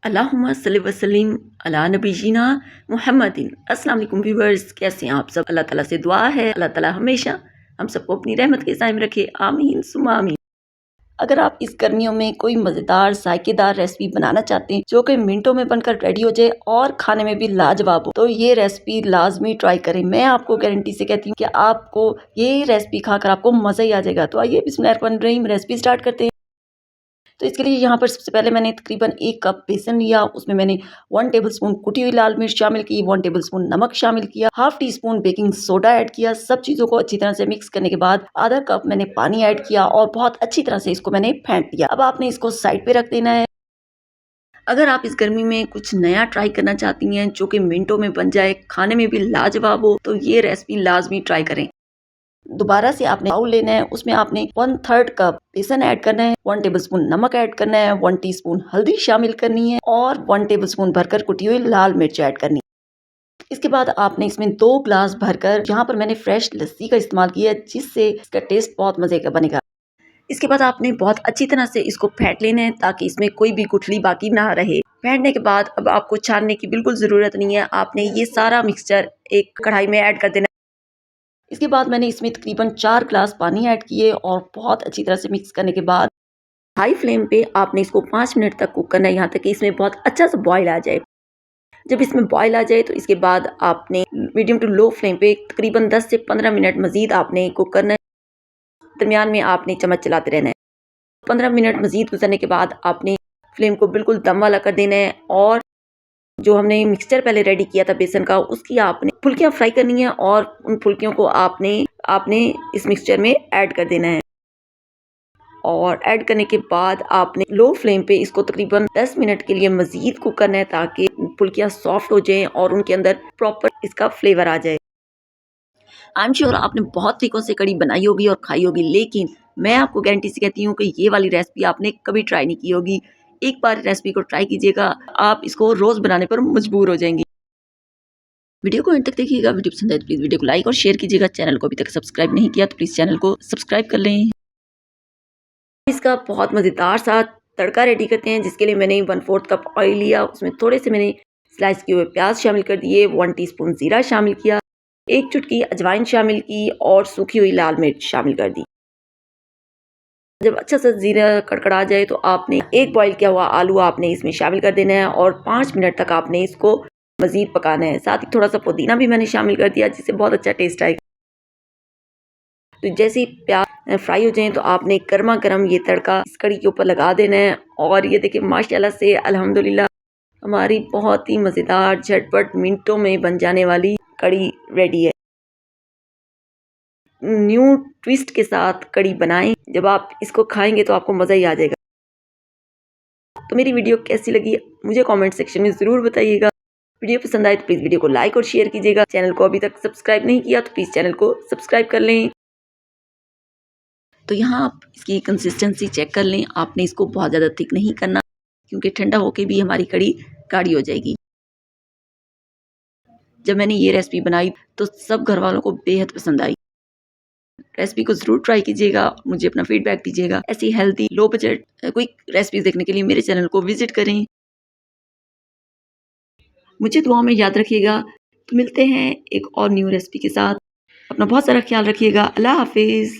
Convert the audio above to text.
अल्लाहुम्मा सल्लि व सल्लिम अला नबीना मुहम्मदिन। अस्सलाम वालेकुम व्यूअर्स, कैसे हैं आप सब। अल्लाह ताला से दुआ है अल्लाह ताला हमेशा हम सबको अपनी रहमत के साइम रखे, आमीन सुम्मा आमीन। अगर आप इस गर्मियों में कोई मज़ेदार जायकेदार रेसिपी बनाना चाहते हैं जो कि मिनटों में बनकर रेडी हो जाए और खाने में भी लाजवाब हो, तो ये रेसिपी लाजमी ट्राई करें। मैं आपको गारंटी से कहती हूँ कि आपको ये रेसिपी खाकर आपको मज़ा ही आ जाएगा। तो आइए बिस्मिल्लाहिर्रहमानिर्रहीम रेसिपी स्टार्ट करते हैं। तो इसके लिए यहाँ पर सबसे पहले मैंने तकरीबन 1 कप बेसन लिया। उसमें मैंने 1 टेबलस्पून कुटी हुई लाल मिर्च शामिल की, 1 टेबलस्पून नमक शामिल किया, half tea spoon baking soda add किया। सब चीज़ों को अच्छी तरह से मिक्स करने के बाद आधा कप मैंने पानी ऐड किया और बहुत अच्छी तरह से इसको मैंने फेंट दिया। अब आपने इसको साइड पे रख देना है। अगर आप इस गर्मी में कुछ नया ट्राई करना चाहती हैं जो कि मिनटों में बन जाए, खाने में भी लाजवाब हो, तो ये रेसिपी लाजमी ट्राई करें। दोबारा से आपने बाउल लेना है, उसमें आपने 1/3 कप बेसन ऐड करना है, 1 टेबलस्पून नमक ऐड करना है, 1 टीस्पून हल्दी शामिल करनी है और 1 टेबलस्पून भरकर कुटी हुई लाल मिर्च ऐड करनी है। इसके बाद आपने इसमें 2 ग्लास भरकर, यहाँ पर मैंने फ्रेश लस्सी का इस्तेमाल किया है जिससे इसका टेस्ट बहुत मजे का बनेगा। इसके बाद आपने बहुत अच्छी तरह से इसको फेंट लेना है ताकि इसमें कोई भी गुठली बाकी ना रहे। फेंटने के बाद अब आपको छानने की बिल्कुल ज़रूरत नहीं है, आपने ये सारा मिक्सचर एक कढ़ाई में ऐड कर देना। इसके बाद मैंने इसमें तकरीबन 4 ग्लास पानी ऐड किए और बहुत अच्छी तरह से मिक्स करने के बाद हाई फ्लेम पे आपने इसको 5 मिनट तक कुक करना है, यहाँ तक कि इसमें बहुत अच्छा सा बॉईल आ जाए। जब इसमें बॉईल आ जाए तो इसके बाद आपने मीडियम टू लो फ्लेम पे तकरीबन 10 से 15 मिनट मजीद आपने कुक करना है। दरमियान में आपने चम्मच चलाते रहना है। 15 मिनट मजीद गुजरने के बाद आपने फ्लेम को बिल्कुल दम वाला कर देना है और जो हमने मिक्सचर पहले रेडी किया था बेसन का, उसकी आपने फुल्कियां फ्राई करनी है और उन फुल्कियों को आपने आपने इस मिक्सचर में ऐड कर देना है। और ऐड करने के बाद आपने लो फ्लेम पे इसको तकरीबन 10 मिनट के लिए मजीद कुक करना है ताकि फुल्कियां सॉफ्ट हो जाएं और उनके अंदर प्रॉपर इसका फ्लेवर आ जाए। आई एम श्योर आपने बहुत तरीकों से कड़ी बनाई होगी और खाई होगी, लेकिन मैं आपको गारंटी से कहती हूँ कि ये वाली रेसिपी आपने कभी ट्राई नहीं की होगी। एक बार रेसिपी को ट्राई कीजिएगा, आप इसको रोज बनाने पर मजबूर हो जाएंगे। वीडियो को अंत तक देखिएगा। वीडियो पसंद आए तो प्लीज वीडियो को लाइक और शेयर कीजिएगा। चैनल को अभी तक सब्सक्राइब नहीं किया तो प्लीज चैनल को सब्सक्राइब कर लें। इसका बहुत मजेदार सा तड़का रेडी करते हैं, जिसके लिए मैंने 1/4 कप ऑयल लिया। उसमें थोड़े से मैंने स्लाइस किए हुए प्याज शामिल कर दिए, 1 टीस्पून जीरा शामिल किया, 1 चुटकी अजवाइन शामिल की और सूखी हुई लाल मिर्च शामिल कर दी। जब अच्छा सा जीरा कड़कड़ा जाए तो आपने एक बॉईल किया हुआ आलू आपने इसमें शामिल कर देना है और 5 मिनट तक आपने इसको मजीद पकाना है। साथ ही थोड़ा सा पुदीना भी मैंने शामिल कर दिया जिससे बहुत अच्छा टेस्ट आएगा। तो जैसे ही प्याज फ्राई हो जाए तो आपने गर्मा गर्म ये तड़का इस कड़ी के ऊपर लगा देना है और ये देखिए माशाल्लाह से अल्हम्दुलिल्लाह हमारी बहुत ही मज़ेदार झटपट मिनटों में बन जाने वाली कड़ी रेडी है। न्यू ट्विस्ट के साथ कड़ी बनाएं, जब आप इसको खाएंगे तो आपको मज़ा ही आ जाएगा। तो मेरी वीडियो कैसी लगी मुझे कमेंट सेक्शन में ज़रूर बताइएगा। वीडियो पसंद आए तो प्लीज़ वीडियो को लाइक और शेयर कीजिएगा। चैनल को अभी तक सब्सक्राइब नहीं किया तो प्लीज़ चैनल को सब्सक्राइब कर लें। तो यहाँ आप इसकी कंसिस्टेंसी चेक कर लें, आपने इसको बहुत ज़्यादा थिक नहीं करना क्योंकि ठंडा होके भी हमारी कड़ी गाढ़ी हो जाएगी। जब मैंने ये रेसिपी बनाई तो सब घर वालों को बेहद पसंद आई। रेसिपी को ज़रूर ट्राई कीजिएगा, मुझे अपना फीडबैक दीजिएगा। ऐसी healthy low budget quick recipes देखने के लिए मेरे चैनल को विजिट करें। मुझे दुआ में याद रखिएगा। तो मिलते हैं एक और न्यू रेसिपी के साथ। अपना बहुत सारा ख्याल रखिएगा। अल्लाह हाफिज़।